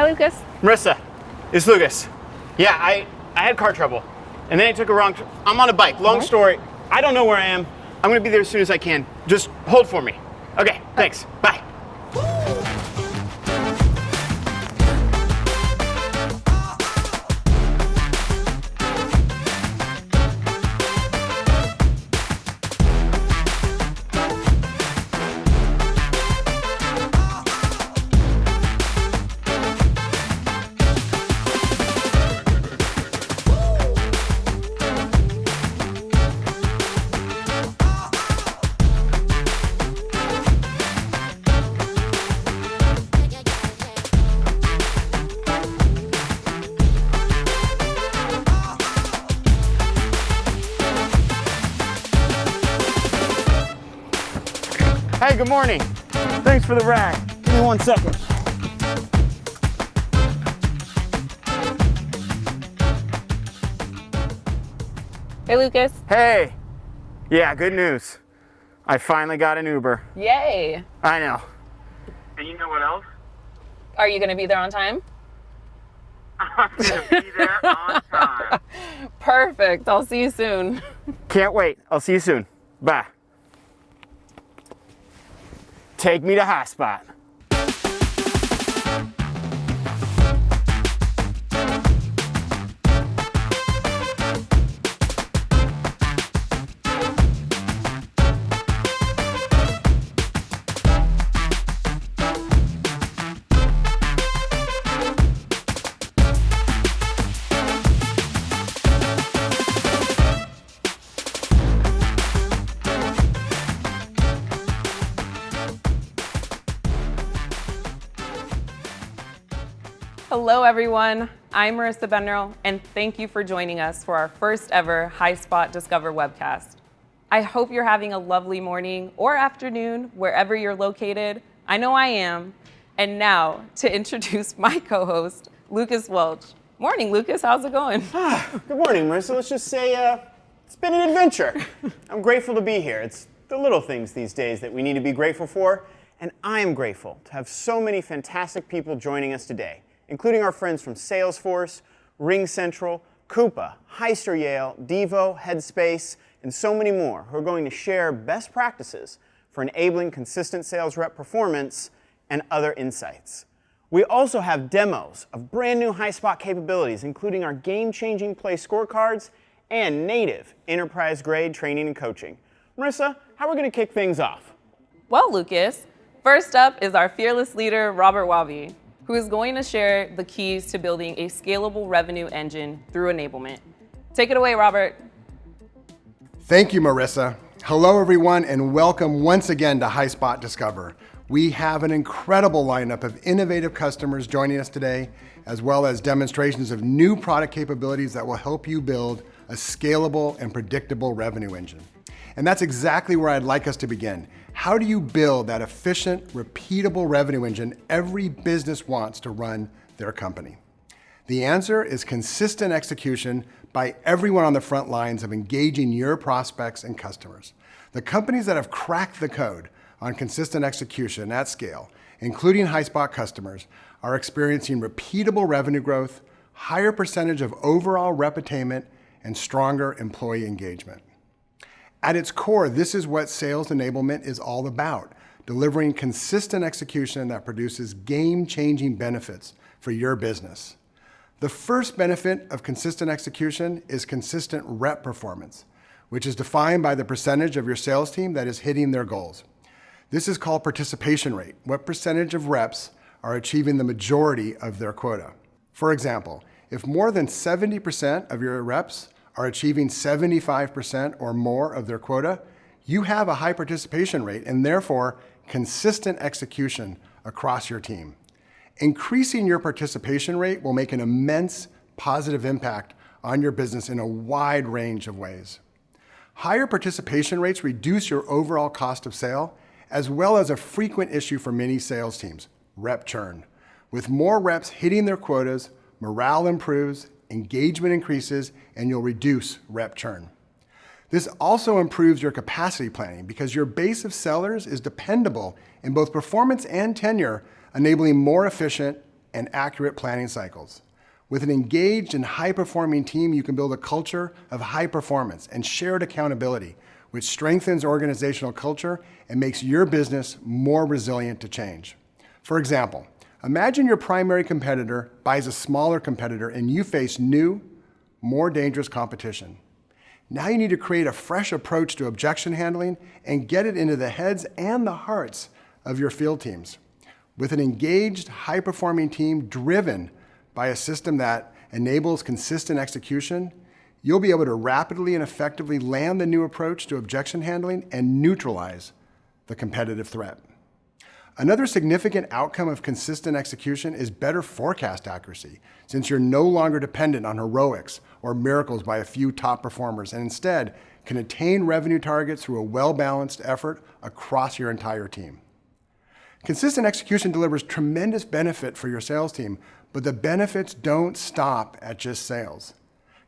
Hi, Lucas. Marissa, it's Lucas. Yeah, I had car trouble, and then I took a wrong. I'm on a bike. Long story. I don't know where I am. I'm gonna be there as soon as I can. Just hold for me. Okay, thanks. Bye. Hey, good morning. Thanks for the ride. Give me 1 second. Hey, Lucas. Hey. Yeah, good news. I finally got an Uber. Yay. I know. And you know what else? Are you going to be there on time? I'm going to be there on time. Perfect. I'll see you soon. Can't wait. I'll see you soon. Bye. Take me to Highspot. Hello, everyone. I'm Marissa Bennerl, and thank you for joining us for our first ever Highspot Discover webcast. I hope you're having a lovely morning or afternoon wherever you're located. I know I am. And now to introduce my co-host, Lucas Welch. Morning, Lucas. How's it going? Good morning, Marissa. Let's just say it's been an adventure. I'm grateful to be here. It's the little things these days that we need to be grateful for, and I am grateful to have so many fantastic people joining us today, including our friends from Salesforce, RingCentral, Coupa, Heister Yale, Devo, Headspace, and so many more who are going to share best practices for enabling consistent sales rep performance and other insights. We also have demos of brand new Highspot capabilities, including our game-changing play scorecards and native enterprise-grade training and coaching. Marissa, how are we going to kick things off? Well, Lucas, first up is our fearless leader, Robert Wabi, who is going to share the keys to building a scalable revenue engine through enablement. Take it away, Robert. Thank you, Marissa. Hello, everyone, and welcome once again to Highspot Discover. We have an incredible lineup of innovative customers joining us today, as well as demonstrations of new product capabilities that will help you build a scalable and predictable revenue engine. And that's exactly where I'd like us to begin. How do you build that efficient, repeatable revenue engine every business wants to run their company? The answer is consistent execution by everyone on the front lines of engaging your prospects and customers. The companies that have cracked the code on consistent execution at scale, including Highspot customers, are experiencing repeatable revenue growth, higher percentage of overall rep attainment, and stronger employee engagement. At its core, this is what sales enablement is all about, delivering consistent execution that produces game-changing benefits for your business. The first benefit of consistent execution is consistent rep performance, which is defined by the percentage of your sales team that is hitting their goals. This is called participation rate, what percentage of reps are achieving the majority of their quota. For example, if more than 70% of your reps are achieving 75% or more of their quota, you have a high participation rate and therefore consistent execution across your team. Increasing your participation rate will make an immense positive impact on your business in a wide range of ways. Higher participation rates reduce your overall cost of sale, as well as a frequent issue for many sales teams, rep churn. With more reps hitting their quotas, morale improves, engagement increases, and you'll reduce rep churn. This also improves your capacity planning because your base of sellers is dependable in both performance and tenure, enabling more efficient and accurate planning cycles. With an engaged and high-performing team, you can build a culture of high performance and shared accountability, which strengthens organizational culture and makes your business more resilient to change. For example, imagine your primary competitor buys a smaller competitor and you face new, more dangerous competition. Now you need to create a fresh approach to objection handling and get it into the heads and the hearts of your field teams. With an engaged, high-performing team driven by a system that enables consistent execution, you'll be able to rapidly and effectively land the new approach to objection handling and neutralize the competitive threat. Another significant outcome of consistent execution is better forecast accuracy, since you're no longer dependent on heroics or miracles by a few top performers, and instead can attain revenue targets through a well-balanced effort across your entire team. Consistent execution delivers tremendous benefit for your sales team, but the benefits don't stop at just sales.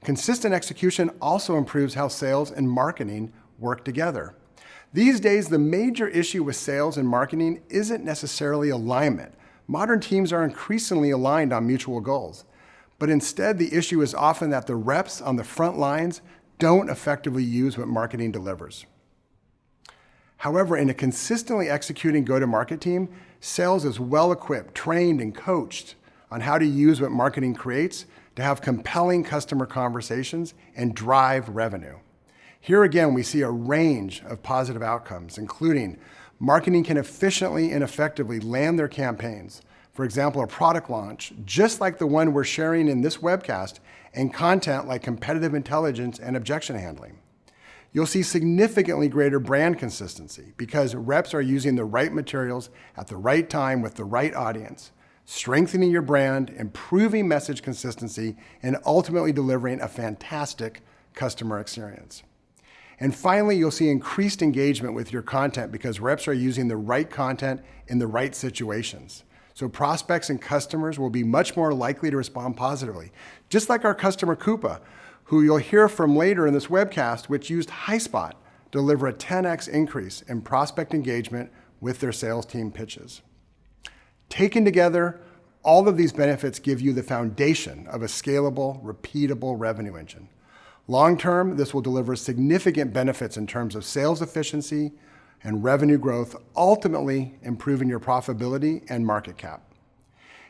Consistent execution also improves how sales and marketing work together. These days, the major issue with sales and marketing isn't necessarily alignment. Modern teams are increasingly aligned on mutual goals. But instead, the issue is often that the reps on the front lines don't effectively use what marketing delivers. However, in a consistently executing go-to-market team, sales is well-equipped, trained, and coached on how to use what marketing creates to have compelling customer conversations and drive revenue. Here again, we see a range of positive outcomes, including marketing can efficiently and effectively land their campaigns. For example, a product launch, just like the one we're sharing in this webcast, and content like competitive intelligence and objection handling. You'll see significantly greater brand consistency because reps are using the right materials at the right time with the right audience, strengthening your brand, improving message consistency, and ultimately delivering a fantastic customer experience. And finally, you'll see increased engagement with your content because reps are using the right content in the right situations. So prospects and customers will be much more likely to respond positively, just like our customer Koopa, who you'll hear from later in this webcast, which used Highspot to deliver a 10x increase in prospect engagement with their sales team pitches. Taken together, all of these benefits give you the foundation of a scalable, repeatable revenue engine. Long-term, this will deliver significant benefits in terms of sales efficiency and revenue growth, ultimately improving your profitability and market cap.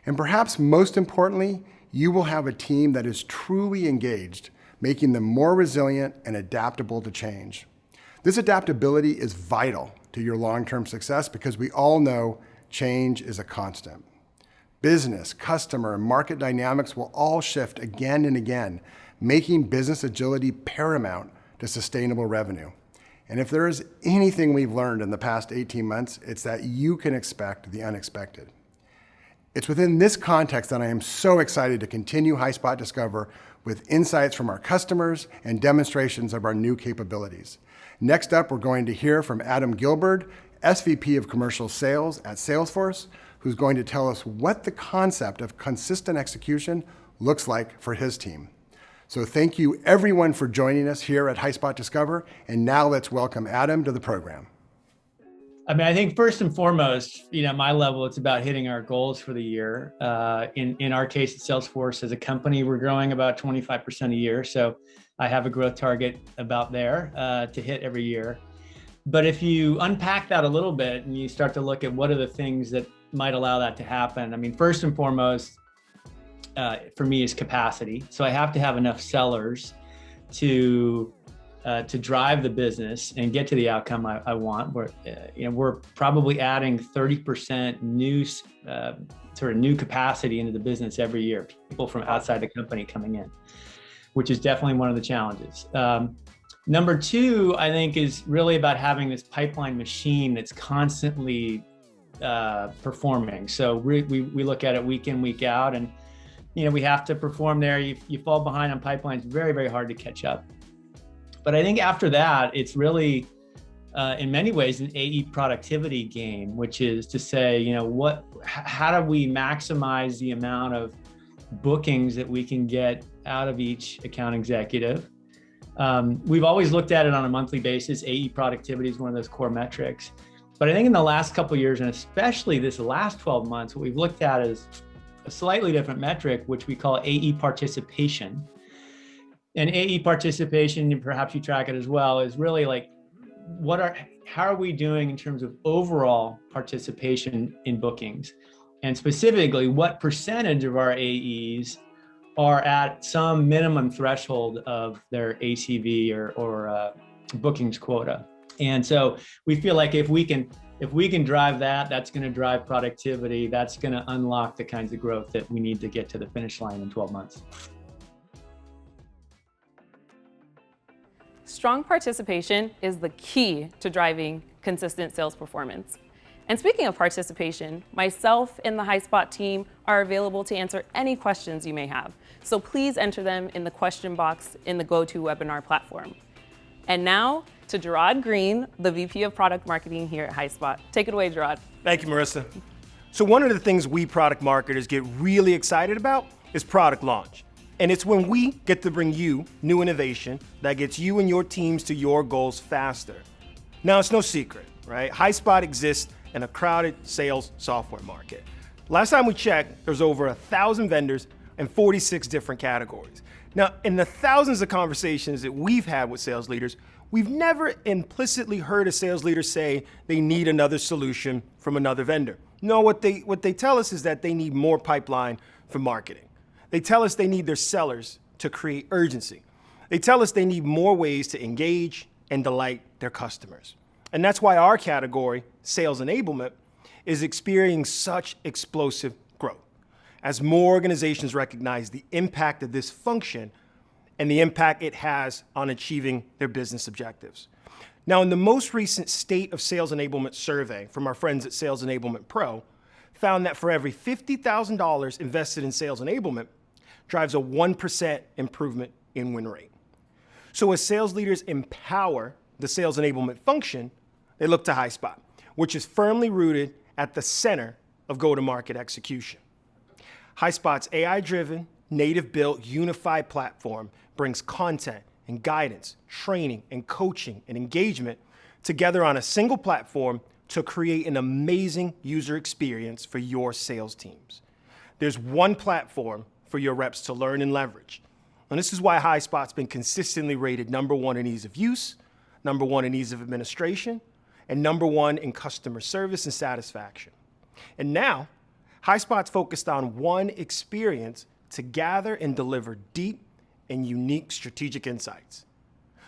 And perhaps most importantly, you will have a team that is truly engaged, making them more resilient and adaptable to change. This adaptability is vital to your long-term success because we all know change is a constant. Business, customer, and market dynamics will all shift again and again, making business agility paramount to sustainable revenue. And if there is anything we've learned in the past 18 months, it's that you can expect the unexpected. It's within this context that I am so excited to continue Highspot Discover with insights from our customers and demonstrations of our new capabilities. Next up, we're going to hear from Adam Gilberd, SVP of Commercial Sales at Salesforce, who's going to tell us what the concept of consistent execution looks like for his team. So thank you everyone for joining us here at Highspot Discover, and now let's welcome Adam to the program. I mean, I think first and foremost, at my level, it's about hitting our goals for the year. In our case at Salesforce, as a company, we're growing about 25% a year. So I have a growth target about there to hit every year. But if you unpack that a little bit and you start to look at what are the things that might allow that to happen, I mean, first and foremost, for me is capacity. So I have to have enough sellers to drive the business and get to the outcome I want. We're probably adding 30% new new capacity into the business every year. People from outside the company coming in, which is definitely one of the challenges. Number two, I think, is really about having this pipeline machine that's constantly performing. So we look at it week in, week out, and we have to perform there. You fall behind on pipelines, very, very hard to catch up. But I think after that, it's really, in many ways, an AE productivity game, which is to say, how do we maximize the amount of bookings that we can get out of each account executive? We've always looked at it on a monthly basis. AE productivity is one of those core metrics. But I think in the last couple of years, and especially this last 12 months, what we've looked at is a slightly different metric, which we call AE participation. And AE participation, and perhaps you track it as well, is really like, how are we doing in terms of overall participation in bookings? And specifically, what percentage of our AEs are at some minimum threshold of their ACV or bookings quota? And so we feel like if we can drive that, that's going to drive productivity. That's going to unlock the kinds of growth that we need to get to the finish line in 12 months. Strong participation is the key to driving consistent sales performance. And speaking of participation, myself and the Highspot team are available to answer any questions you may have. So please enter them in the question box in the GoToWebinar platform. And now to JAROD GREENE, the VP of Product Marketing here at Highspot. Take it away, JAROD. Thank you, Marissa. So one of the things we product marketers get really excited about is product launch. And it's when we get to bring you new innovation that gets you and your teams to your goals faster. Now, it's no secret, right? Highspot exists in a crowded sales software market. Last time we checked, there's over 1,000 vendors and 46 different categories. Now, in the thousands of conversations that we've had with sales leaders, we've never implicitly heard a sales leader say they need another solution from another vendor. No, what they tell us is that they need more pipeline for marketing. They tell us they need their sellers to create urgency. They tell us they need more ways to engage and delight their customers. And that's why our category, sales enablement, is experiencing such explosive growth as more organizations recognize the impact of this function and the impact it has on achieving their business objectives. Now, in the most recent State of Sales Enablement survey from our friends at Sales Enablement Pro, found that for every $50,000 invested in sales enablement, drives a 1% improvement in win rate. So as sales leaders empower the sales enablement function, they look to Highspot, which is firmly rooted at the center of go-to-market execution. Highspot's AI-driven, native-built, unified platform brings content and guidance, training and coaching and engagement together on a single platform to create an amazing user experience for your sales teams. There's one platform for your reps to learn and leverage. And this is why Highspot's been consistently rated #1 in ease of use, #1 in ease of administration, and #1 in customer service and satisfaction. And now, Highspot's focused on one experience to gather and deliver deep and unique strategic insights.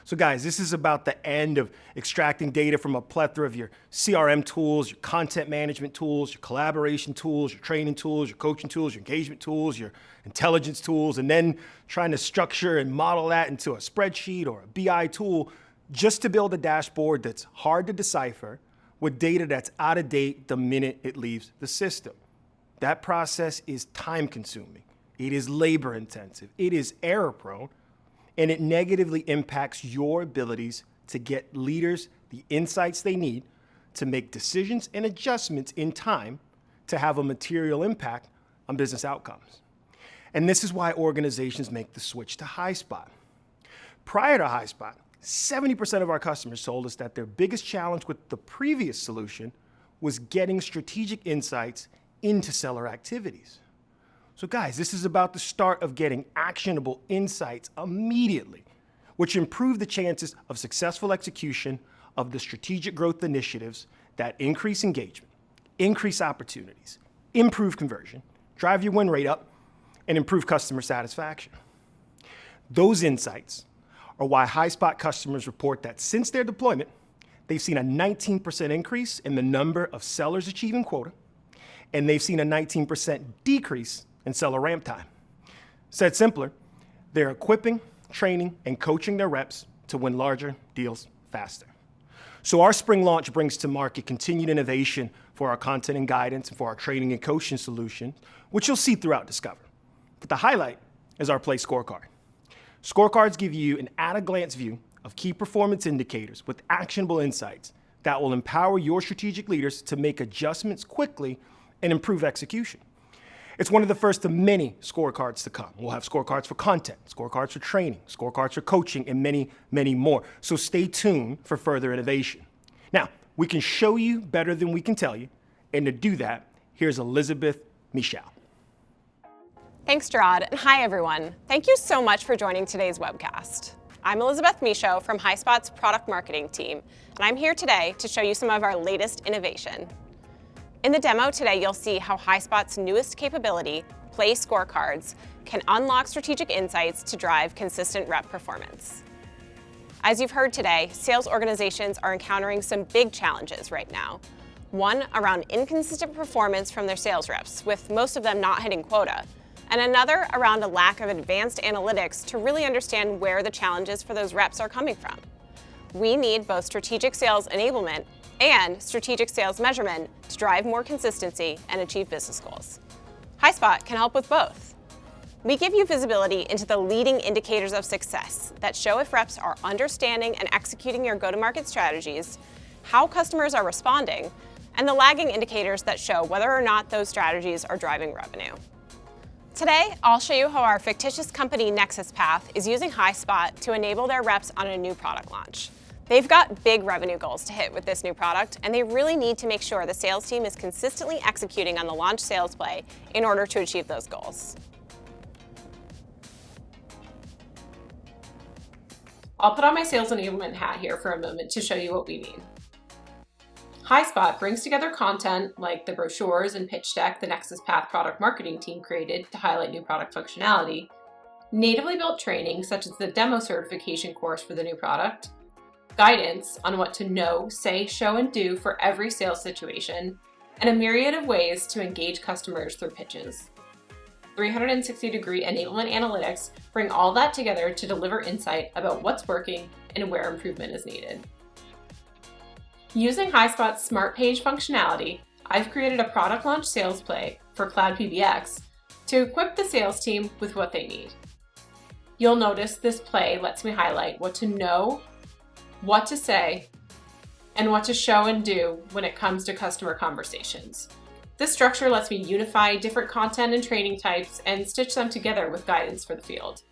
So guys, this is about the end of extracting data from a plethora of your CRM tools, your content management tools, your collaboration tools, your training tools, your coaching tools, your engagement tools, your intelligence tools, and then trying to structure and model that into a spreadsheet or a BI tool just to build a dashboard that's hard to decipher with data that's out of date the minute it leaves the system. That process is time consuming. It is labor intensive. It is error prone. And it negatively impacts your abilities to get leaders the insights they need to make decisions and adjustments in time to have a material impact on business outcomes. And this is why organizations make the switch to Highspot. Prior to Highspot, 70% of our customers told us that their biggest challenge with the previous solution was getting strategic insights into seller activities. So guys, this is about the start of getting actionable insights immediately, which improve the chances of successful execution of the strategic growth initiatives that increase engagement, increase opportunities, improve conversion, drive your win rate up, and improve customer satisfaction. Those insights are why Highspot customers report that since their deployment, they've seen a 19% increase in the number of sellers achieving quota, and they've seen a 19% decrease in seller ramp time. Said simpler, they're equipping, training, and coaching their reps to win larger deals faster. So our spring launch brings to market continued innovation for our content and guidance and for our training and coaching solutions, which you'll see throughout Discover. But the highlight is our Play Scorecard. Scorecards give you an at-a-glance view of key performance indicators with actionable insights that will empower your strategic leaders to make adjustments quickly and improve execution. It's one of the first of many scorecards to come. We'll have scorecards for content, scorecards for training, scorecards for coaching, and many, many more. So stay tuned for further innovation. Now, we can show you better than we can tell you, and to do that, here's Elisabeth MICHAUD. Thanks, JAROD, and hi everyone. Thank you so much for joining today's webcast. I'm Elizabeth MICHAUD from Highspot's product marketing team, and I'm here today to show you some of our latest innovation. In the demo today, you'll see how Highspot's newest capability, Play Scorecards, can unlock strategic insights to drive consistent rep performance. As you've heard today, sales organizations are encountering some big challenges right now. One around inconsistent performance from their sales reps, with most of them not hitting quota, and another around a lack of advanced analytics to really understand where the challenges for those reps are coming from. We need both strategic sales enablement and strategic sales measurement to drive more consistency and achieve business goals. Highspot can help with both. We give you visibility into the leading indicators of success that show if reps are understanding and executing your go-to-market strategies, how customers are responding, and the lagging indicators that show whether or not those strategies are driving revenue. Today, I'll show you how our fictitious company Nexus Path is using Highspot to enable their reps on a new product launch. They've got big revenue goals to hit with this new product, and they really need to make sure the sales team is consistently executing on the launch sales play in order to achieve those goals. I'll put on my sales enablement hat here for a moment to show you what we mean. Highspot brings together content like the brochures and pitch deck the Nexus Path product marketing team created to highlight new product functionality, natively built training such as the demo certification course for the new product, guidance on what to know, say, show, and do for every sales situation, and a myriad of ways to engage customers through pitches. 360-degree enablement analytics bring all that together to deliver insight about what's working and where improvement is needed. Using Highspot's Smart Page functionality, I've created a product launch sales play for Cloud PBX to equip the sales team with what they need. You'll notice this play lets me highlight what to know, what to say, and what to show and do when it comes to customer conversations. This structure lets me unify different content and training types and stitch them together with guidance for the field.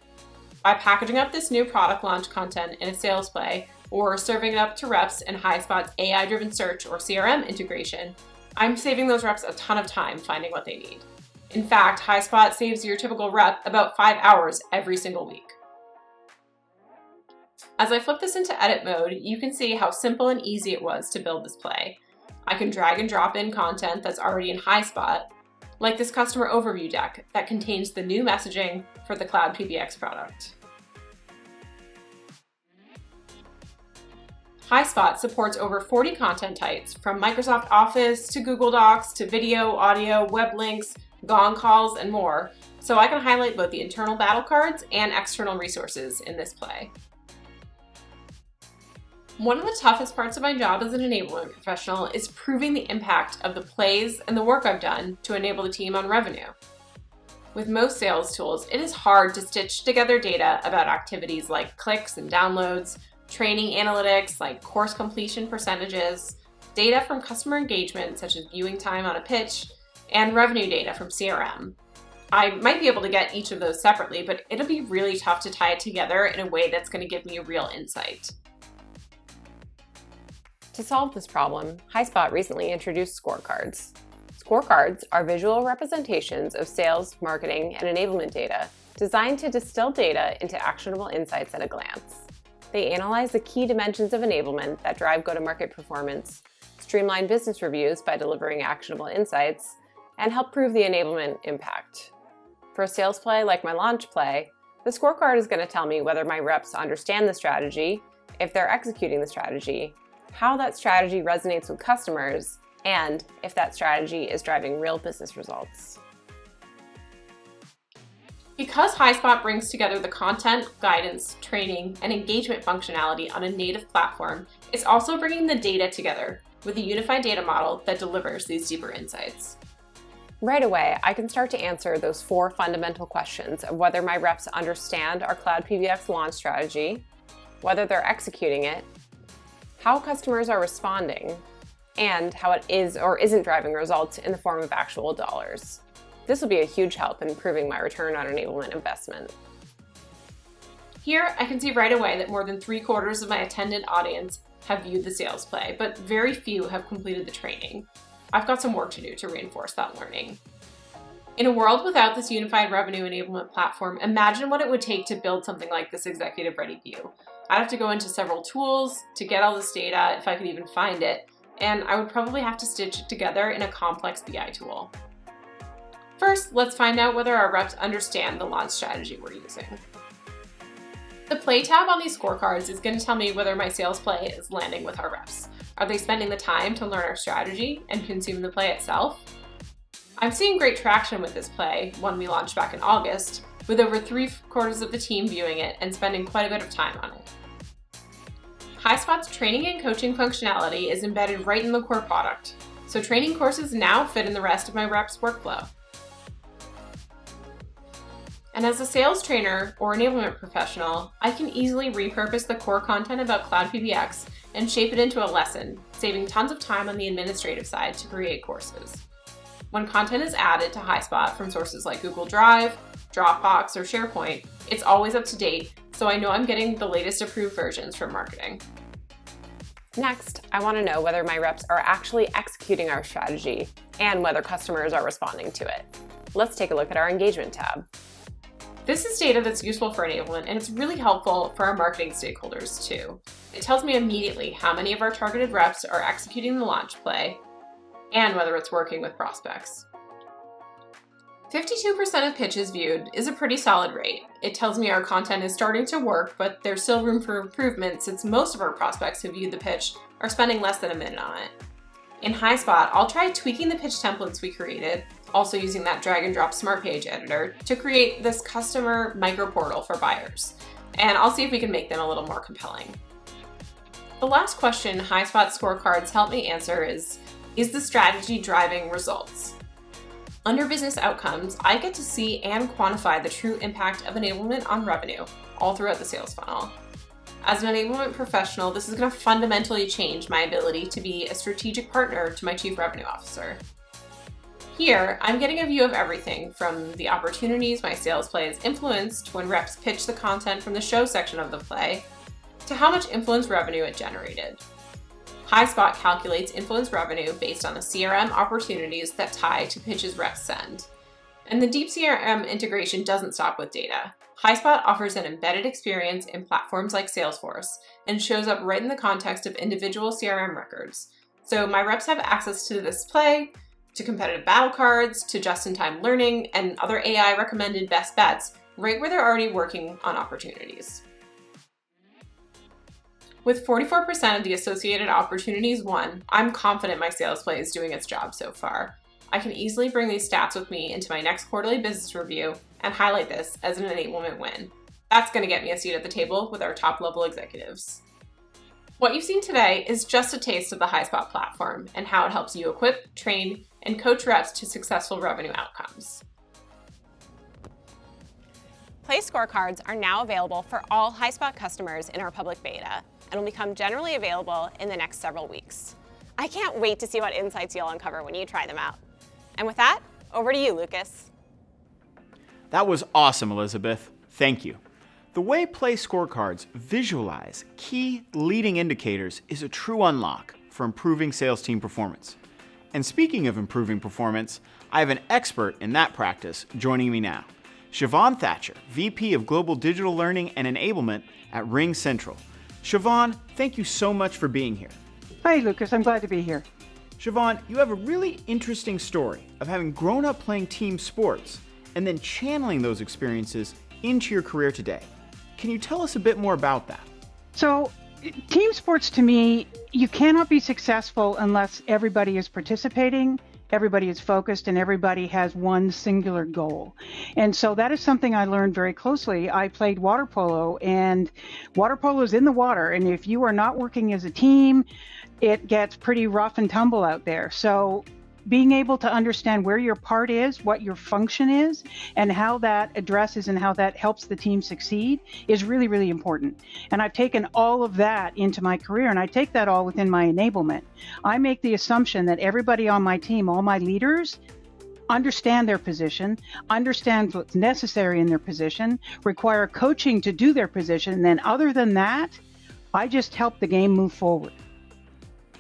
By packaging up this new product launch content in a sales play, or serving it up to reps in Highspot's AI-driven search or CRM integration, I'm saving those reps a ton of time finding what they need. In fact, Highspot saves your typical rep about 5 hours every single week. As I flip this into edit mode, you can see how simple and easy it was to build this play. I can drag and drop in content that's already in Highspot, like this customer overview deck that contains the new messaging for the Cloud PBX product. Highspot supports over 40 content types, from Microsoft Office to Google Docs to video, audio, web links, gong calls, and more, so I can highlight both the internal battle cards and external resources in this play. One of the toughest parts of my job as an enablement professional is proving the impact of the plays and the work I've done to enable the team on revenue. With most sales tools, it is hard to stitch together data about activities like clicks and downloads, training analytics like course completion percentages, data from customer engagement such as viewing time on a pitch, and revenue data from CRM. I might be able to get each of those separately, but it'll be really tough to tie it together in a way that's going to give me real insight. To solve this problem, Highspot recently introduced scorecards. Scorecards are visual representations of sales, marketing, and enablement data designed to distill data into actionable insights at a glance. They analyze the key dimensions of enablement that drive go-to-market performance, streamline business reviews by delivering actionable insights, and help prove the enablement impact. For a sales play like my launch play, the scorecard is going to tell me whether my reps understand the strategy, if they're executing the strategy, how that strategy resonates with customers, and if that strategy is driving real business results. Because Highspot brings together the content, guidance, training, and engagement functionality on a native platform, it's also bringing the data together with a unified data model that delivers these deeper insights. Right away, I can start to answer those 4 fundamental questions of whether my reps understand our Cloud PBX launch strategy, whether they're executing it, how customers are responding, and how it is or isn't driving results in the form of actual dollars. This will be a huge help in improving my return on enablement investment. Here, I can see right away that more than 3/4 of my attended audience have viewed the sales play, but very few have completed the training. I've got some work to do to reinforce that learning. In a world without this unified revenue enablement platform, imagine what it would take to build something like this executive-ready view. I'd have to go into several tools to get all this data, if I could even find it, and I would probably have to stitch it together in a complex BI tool. First, let's find out whether our reps understand the launch strategy we're using. The play tab on these scorecards is going to tell me whether my sales play is landing with our reps. Are they spending the time to learn our strategy and consume the play itself? I'm seeing great traction with this play, one we launched back in August, with over 3/4 of the team viewing it and spending quite a bit of time on it. Highspot's training and coaching functionality is embedded right in the core product, so training courses now fit in the rest of my reps' workflow. And as a sales trainer or enablement professional, I can easily repurpose the core content about Cloud PBX and shape it into a lesson, saving tons of time on the administrative side to create courses. When content is added to Highspot from sources like Google Drive, Dropbox, or SharePoint, it's always up to date, so I know I'm getting the latest approved versions from marketing. Next, I want to know whether my reps are actually executing our strategy and whether customers are responding to it. Let's take a look at our engagement tab. This is data that's useful for enablement, and it's really helpful for our marketing stakeholders too. It tells me immediately how many of our targeted reps are executing the launch play and whether it's working with prospects. 52% of pitches viewed is a pretty solid rate. It tells me our content is starting to work, but there's still room for improvement since most of our prospects who viewed the pitch are spending less than a minute on it. In Highspot, I'll try tweaking the pitch templates we created, also using that drag and drop smart page editor, to create this customer micro portal for buyers. And I'll see if we can make them a little more compelling. The last question Highspot scorecards help me answer is the strategy driving results? Under business outcomes, I get to see and quantify the true impact of enablement on revenue all throughout the sales funnel. As an enablement professional, this is going to fundamentally change my ability to be a strategic partner to my Chief Revenue Officer. Here, I'm getting a view of everything from the opportunities my sales play has influenced when reps pitch the content from the show section of the play, to how much influence revenue it generated. Highspot calculates influence revenue based on the CRM opportunities that tie to pitches reps send. And the deep CRM integration doesn't stop with data. Highspot offers an embedded experience in platforms like Salesforce and shows up right in the context of individual CRM records. So my reps have access to this play, to competitive battle cards, to just-in-time learning, and other AI recommended best bets right where they're already working on opportunities. With 44% of the associated opportunities won, I'm confident my sales play is doing its job so far. I can easily bring these stats with me into my next quarterly business review and highlight this as an enablement win. That's going to get me a seat at the table with our top-level executives. What you've seen today is just a taste of the Highspot platform and how it helps you equip, train, and coach reps to successful revenue outcomes. Play scorecards are now available for all Highspot customers in our public beta and will become generally available in the next several weeks. I can't wait to see what insights you'll uncover when you try them out. And with that, over to you, Lucas. That was awesome, Elizabeth. Thank you. The way Play scorecards visualize key leading indicators is a true unlock for improving sales team performance. And speaking of improving performance, I have an expert in that practice joining me now. SHEEVAUN Thatcher, VP of Global Digital Learning and Enablement at RingCentral. SHEEVAUN, thank you so much for being here. Hi, Lucas. I'm glad to be here. SHEEVAUN, you have a really interesting story of having grown up playing team sports and then channeling those experiences into your career today. Can you tell us a bit more about that? So, team sports to me, you cannot be successful unless everybody is participating, everybody is focused, and everybody has one singular goal. And so that is something I learned very closely. I played water polo, and water polo is in the water. And if you are not working as a team, it gets pretty rough and tumble out there. So being able to understand where your part is, what your function is, and how that addresses and how that helps the team succeed is really, really important. And I've taken all of that into my career, and I take that all within my enablement. I make the assumption that everybody on my team, all my leaders, understand their position, understand what's necessary in their position, require coaching to do their position, and then other than that, I just help the game move forward.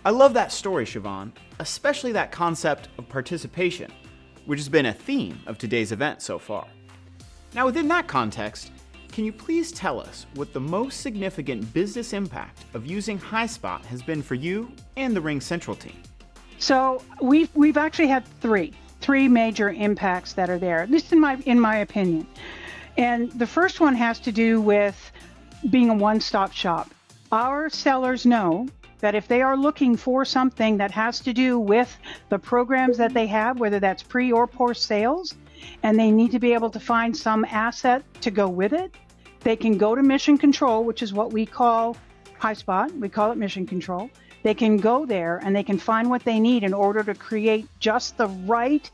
I love that story, SHEEVAUN, especially that concept of participation. which has been a theme of today's event so far. Now, within that context, can you please tell us what the most significant business impact of using Highspot has been for you and the RingCentral team? So we've actually had three major impacts that are there, at least in my opinion. And the first one has to do with being a one-stop shop. Our sellers know that if they are looking for something that has to do with the programs that they have, whether that's pre or post sales, and they need to be able to find some asset to go with it, they can go to Mission Control, which is what we call Highspot. We call it Mission Control. They can go there and they can find what they need in order to create just the right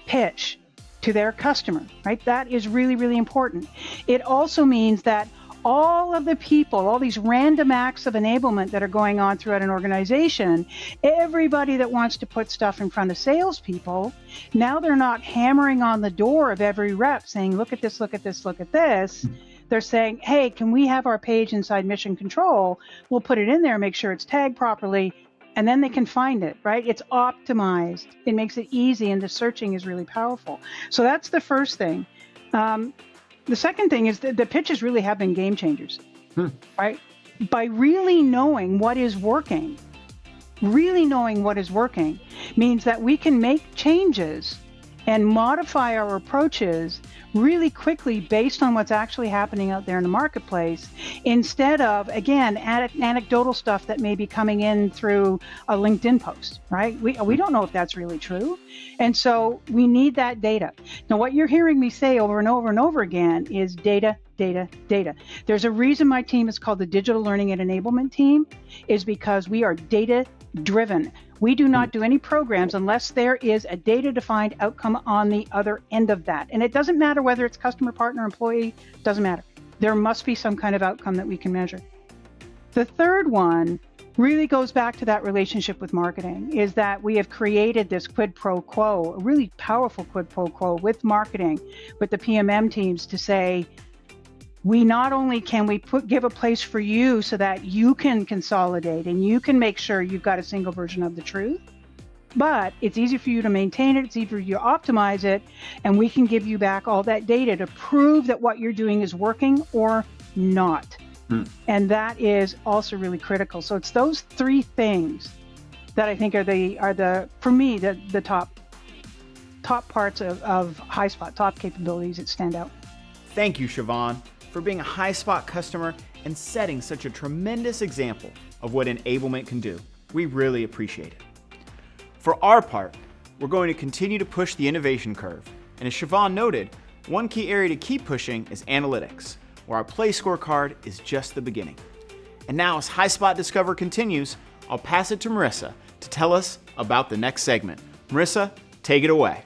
pitch to their customer, right? That is really, really important. It also means that all of the people, all these random acts of enablement that are going on throughout an organization, everybody that wants to put stuff in front of salespeople, now they're not hammering on the door of every rep saying, look at this, look at this, look at this. They're saying, hey, can we have our page inside Mission Control? We'll put it in there, make sure it's tagged properly, and then they can find it, right? It's optimized. It makes it easy, and the searching is really powerful. So that's the first thing. The second thing is that the pitches really have been game changers, right? By really knowing what is working means that we can make changes and modify our approaches really quickly based on what's actually happening out there in the marketplace, instead of, again, anecdotal stuff that may be coming in through a LinkedIn post, right? We don't know if that's really true. And so we need that data. Now, what you're hearing me say over and over and over again is data, data, data. There's a reason my team is called the Digital Learning and Enablement team, is because we are data driven. We do not do any programs unless there is a data-defined outcome on the other end of that. And it doesn't matter whether it's customer, partner, employee, doesn't matter. There must be some kind of outcome that we can measure. The third one really goes back to that relationship with marketing, is that we have created this quid pro quo, a really powerful quid pro quo with marketing, with the PMM teams to say, we not only can we give a place for you so that you can consolidate and you can make sure you've got a single version of the truth, but it's easy for you to maintain it, it's easy for you to optimize it, and we can give you back all that data to prove that what you're doing is working or not. And that is also really critical. So it's those three things that I think are the for me, the top parts of Highspot, top capabilities that stand out. Thank you, SHEEVAUN, for being a Highspot customer and setting such a tremendous example of what enablement can do. We really appreciate it. For our part, we're going to continue to push the innovation curve. And as SHEEVAUN noted, one key area to keep pushing is analytics, where our play scorecard is just the beginning. And now, as Highspot Discover continues, I'll pass it to Marissa to tell us about the next segment. Marissa, take it away.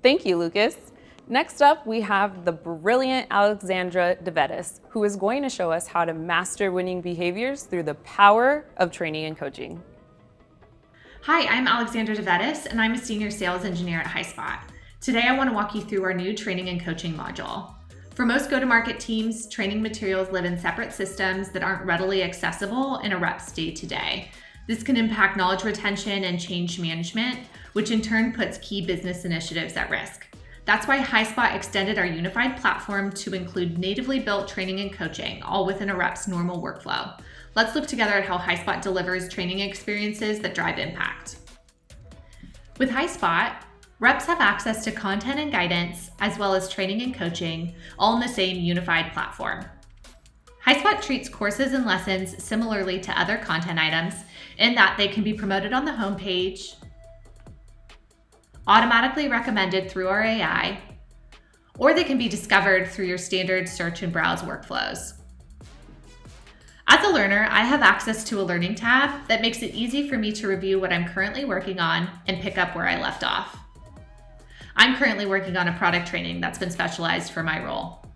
Thank you, Lucas. Next up, we have the brilliant Alexandra DeVettis, who is going to show us how to master winning behaviors through the power of training and coaching. Hi, I'm Alexandra DeVettis, and I'm a senior sales engineer at Highspot. Today, I want to walk you through our new training and coaching module. For most go-to-market teams, training materials live in separate systems that aren't readily accessible in a rep's day-to-day. This can impact knowledge retention and change management, which in turn puts key business initiatives at risk. That's why Highspot extended our unified platform to include natively built training and coaching, all within a rep's normal workflow. Let's look together at how Highspot delivers training experiences that drive impact. With Highspot, reps have access to content and guidance, as well as training and coaching, all in the same unified platform. Highspot treats courses and lessons similarly to other content items in that they can be promoted on the homepage, automatically recommended through our AI, or they can be discovered through your standard search and browse workflows. As a learner, I have access to a learning tab that makes it easy for me to review what I'm currently working on and pick up where I left off. I'm currently working on a product training that's been specialized for my role.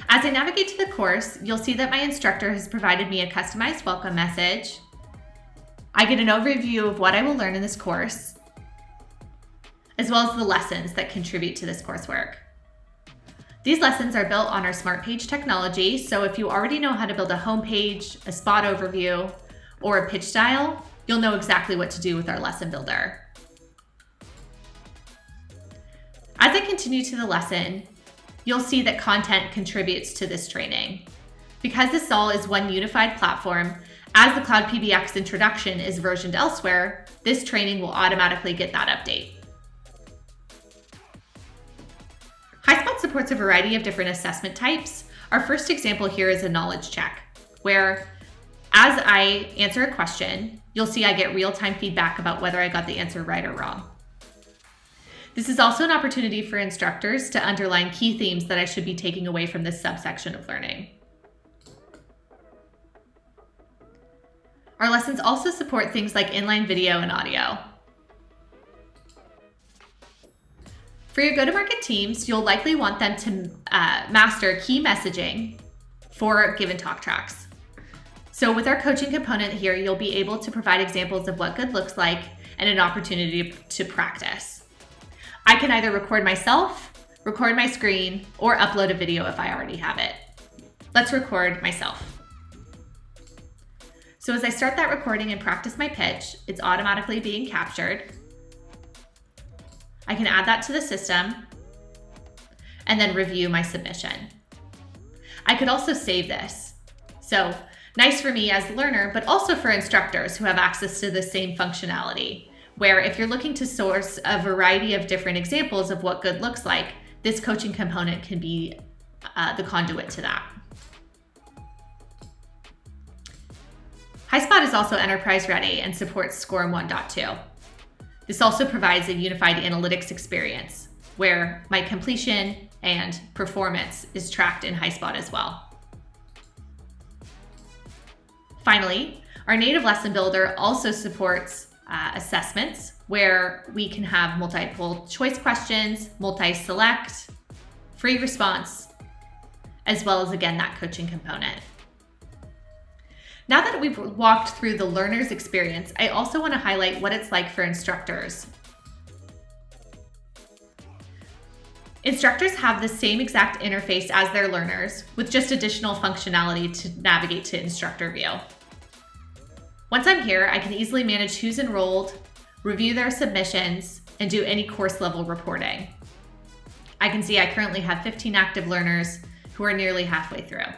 As I navigate to the course, you'll see that my instructor has provided me a customized welcome message. I get an overview of what I will learn in this course, as well as the lessons that contribute to this coursework. These lessons are built on our Smart Page technology, so if you already know how to build a homepage, a spot overview, or a pitch style, you'll know exactly what to do with our lesson builder. As I continue to the lesson, you'll see that content contributes to this training. Because this all is one unified platform, as the Cloud PBX introduction is versioned elsewhere, this training will automatically get that update. Highspot supports a variety of different assessment types. Our first example here is a knowledge check, where as I answer a question, you'll see I get real-time feedback about whether I got the answer right or wrong. This is also an opportunity for instructors to underline key themes that I should be taking away from this subsection of learning. Our lessons also support things like inline video and audio. For your go-to-market teams, you'll likely want them to master key messaging for given talk tracks. So with our coaching component here, you'll be able to provide examples of what good looks like and an opportunity to practice. I can either record myself, record my screen, or upload a video if I already have it. Let's record myself. So as I start that recording and practice my pitch, it's automatically being captured. I can add that to the system and then review my submission. I could also save this. So nice for me as the learner, but also for instructors who have access to the same functionality, where if you're looking to source a variety of different examples of what good looks like, this coaching component can be the conduit to that. Highspot is also enterprise ready and supports SCORM 1.2. This also provides a unified analytics experience where my completion and performance is tracked in Highspot as well. Finally, our native lesson builder also supports assessments where we can have multiple choice questions, multi-select, free response, as well as, again, that coaching component. Now that we've walked through the learner's experience, I also want to highlight what it's like for instructors. Instructors have the same exact interface as their learners, with just additional functionality to navigate to instructor view. Once I'm here, I can easily manage who's enrolled, review their submissions, and do any course level reporting. I can see I currently have 15 active learners who are nearly halfway through.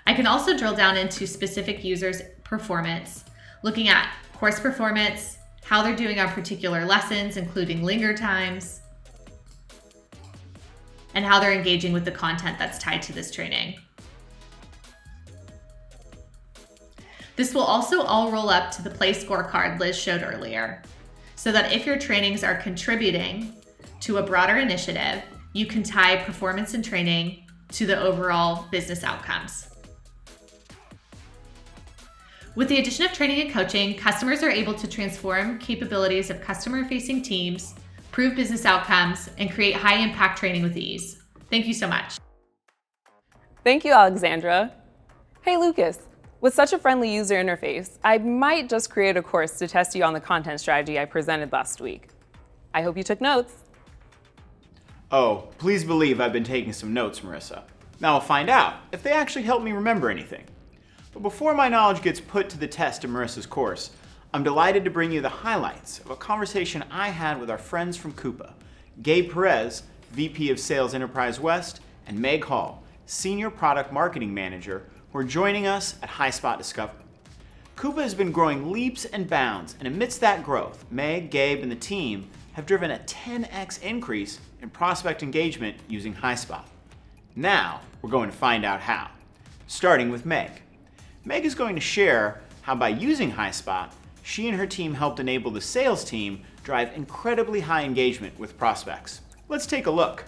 I can also drill down into specific users' performance, looking at course performance, how they're doing on particular lessons, including linger times, and how they're engaging with the content that's tied to this training. This will also all roll up to the play scorecard Liz showed earlier, so that if your trainings are contributing to a broader initiative, you can tie performance and training to the overall business outcomes. With the addition of training and coaching, customers are able to transform capabilities of customer-facing teams, prove business outcomes, and create high-impact training with ease. Thank you so much. Thank you, Alexandra. Hey, Lucas. With such a friendly user interface, I might just create a course to test you on the content strategy I presented last week. I hope you took notes. Oh, please believe I've been taking some notes, Marissa. Now I'll find out if they actually help me remember anything. But before my knowledge gets put to the test in Marissa's course, I'm delighted to bring you the highlights of a conversation I had with our friends from Coupa, Gabe Perez, VP of Sales Enterprise West, and Meg Hall, Senior Product Marketing Manager, who are joining us at Highspot Discover. Coupa has been growing leaps and bounds, and amidst that growth, Meg, Gabe, and the team have driven a 10x increase in prospect engagement using Highspot. Now, we're going to find out how, starting with Meg. Meg is going to share how by using Highspot, she and her team helped enable the sales team drive incredibly high engagement with prospects. Let's take a look.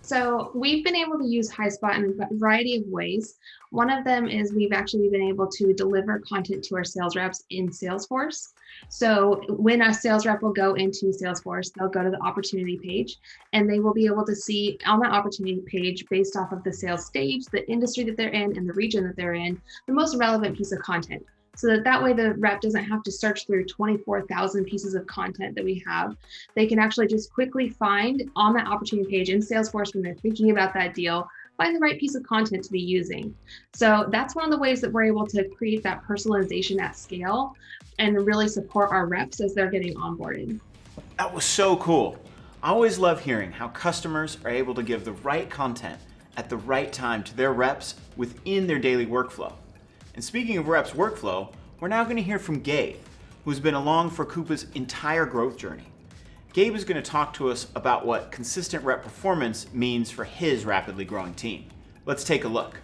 So we've been able to use Highspot in a variety of ways. One of them is we've actually been able to deliver content to our sales reps in Salesforce. So when a sales rep will go into Salesforce, they'll go to the opportunity page and they will be able to see on that opportunity page, based off of the sales stage, the industry that they're in, and the region that they're in, the most relevant piece of content. So that way the rep doesn't have to search through 24,000 pieces of content that we have. They can actually just quickly find on that opportunity page in Salesforce when they're thinking about that deal, find the right piece of content to be using. So that's one of the ways that we're able to create that personalization at scale and really support our reps as they're getting onboarded. That was so cool. I always love hearing how customers are able to give the right content at the right time to their reps within their daily workflow. And speaking of reps workflow, we're now going to hear from Gabe, who's been along for Coupa's entire growth journey. Gabe is going to talk to us about what consistent rep performance means for his rapidly growing team. Let's take a look.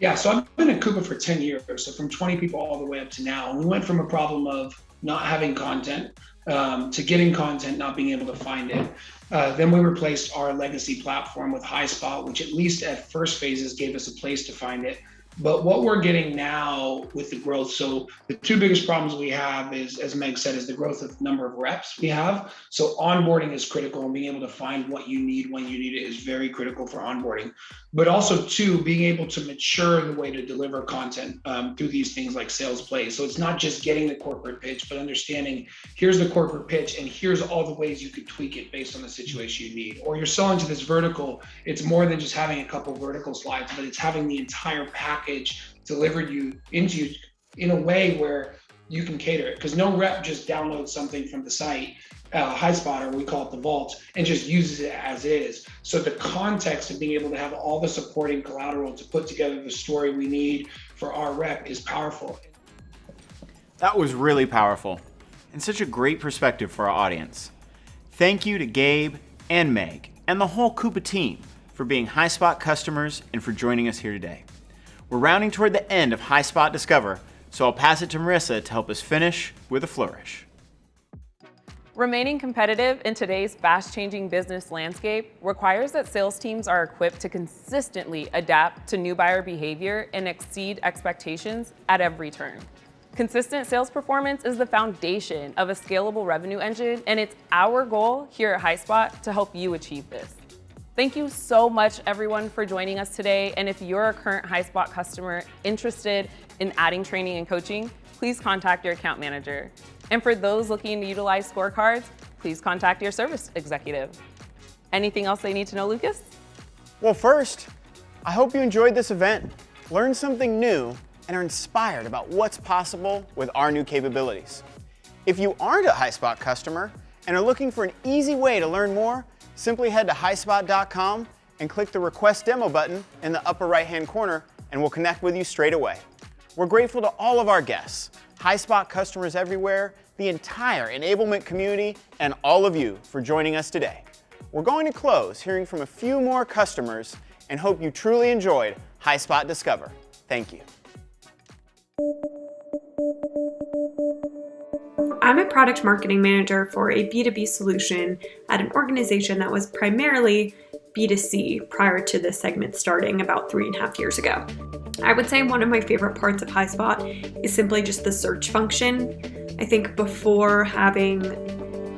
Yeah, so I've been at Coupa for 10 years, so from 20 people all the way up to now. And we went from a problem of not having content to getting content, not being able to find it. Then we replaced our legacy platform with Highspot, which at least at first phases gave us a place to find it. But what we're getting now with the growth, so the two biggest problems we have is, as Meg said, is the growth of the number of reps we have. So onboarding is critical, and being able to find what you need when you need it is very critical for onboarding. But also, two, being able to mature the way to deliver content through these things like sales plays. So it's not just getting the corporate pitch, but understanding here's the corporate pitch and here's all the ways you could tweak it based on the situation you need. Or you're selling to this vertical, it's more than just having a couple vertical slides, but it's having the entire package delivered into you in a way where you can cater it, because no rep just downloads something from the site, Highspot, or we call it the vault, and just uses it as is. So the context of being able to have all the supporting collateral to put together the story we need for our rep is powerful. That was really powerful and such a great perspective for our audience. Thank you to Gabe and Meg and the whole Coupa team for being Highspot customers and for joining us here today. We're rounding toward the end of Highspot Discover, so I'll pass it to Marissa to help us finish with a flourish. Remaining competitive in today's fast-changing business landscape requires that sales teams are equipped to consistently adapt to new buyer behavior and exceed expectations at every turn. Consistent sales performance is the foundation of a scalable revenue engine, and it's our goal here at Highspot to help you achieve this. Thank you so much, everyone, for joining us today. And if you're a current Highspot customer interested in adding training and coaching, please contact your account manager. And for those looking to utilize scorecards, please contact your service executive. Anything else they need to know, Lucas? Well, first, I hope you enjoyed this event, learned something new, and are inspired about what's possible with our new capabilities. If you aren't a Highspot customer and are looking for an easy way to learn more, simply head to highspot.com and click the Request Demo button in the upper right-hand corner, and we'll connect with you straight away. We're grateful to all of our guests, Highspot customers everywhere, the entire Enablement community, and all of you for joining us today. We're going to close hearing from a few more customers and hope you truly enjoyed Highspot Discover. Thank you. I'm a product marketing manager for a B2B solution at an organization that was primarily B2C prior to this segment starting about 3.5 years ago. I would say one of my favorite parts of Highspot is simply just the search function. I think before having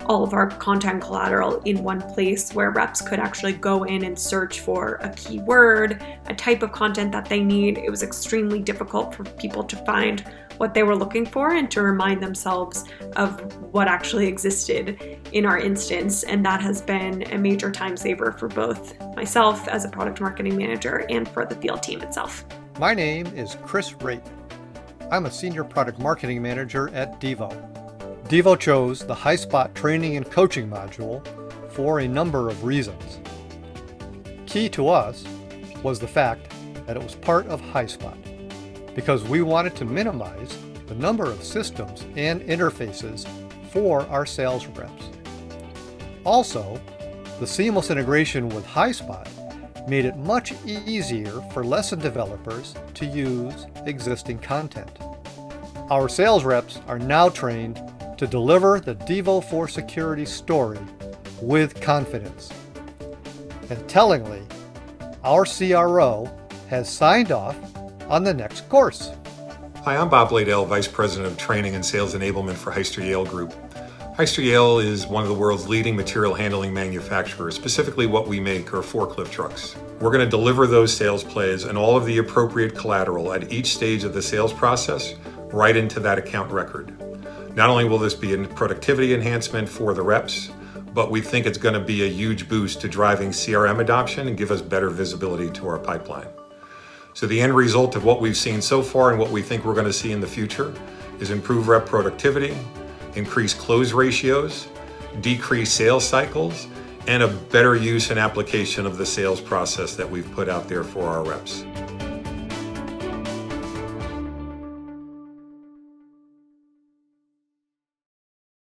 all of our content collateral in one place where reps could actually go in and search for a keyword, a type of content that they need, it was extremely difficult for people to find what they were looking for and to remind themselves of what actually existed in our instance. And that has been a major time saver for both myself as a product marketing manager and for the field team itself. My name is Chris Wright. I'm a senior product marketing manager at Devo. Devo chose the Highspot training and coaching module for a number of reasons. Key to us was the fact that it was part of Highspot, because we wanted to minimize the number of systems and interfaces for our sales reps. Also, the seamless integration with Highspot made it much easier for lesson developers to use existing content. Our sales reps are now trained to deliver the Devo for Security story with confidence. And tellingly, our CRO has signed off on the next course. Hi, I'm Bob BLADEL, Vice President of Training and Sales Enablement for Hyster-Yale Group. Hyster-Yale is one of the world's leading material handling manufacturers. Specifically, what we make are forklift trucks. We're going to deliver those sales plays and all of the appropriate collateral at each stage of the sales process right into that account record. Not only will this be a productivity enhancement for the reps, but we think it's going to be a huge boost to driving CRM adoption and give us better visibility to our pipeline. So the end result of what we've seen so far and what we think we're going to see in the future is improved rep productivity, increased close ratios, decreased sales cycles, and a better use and application of the sales process that we've put out there for our reps.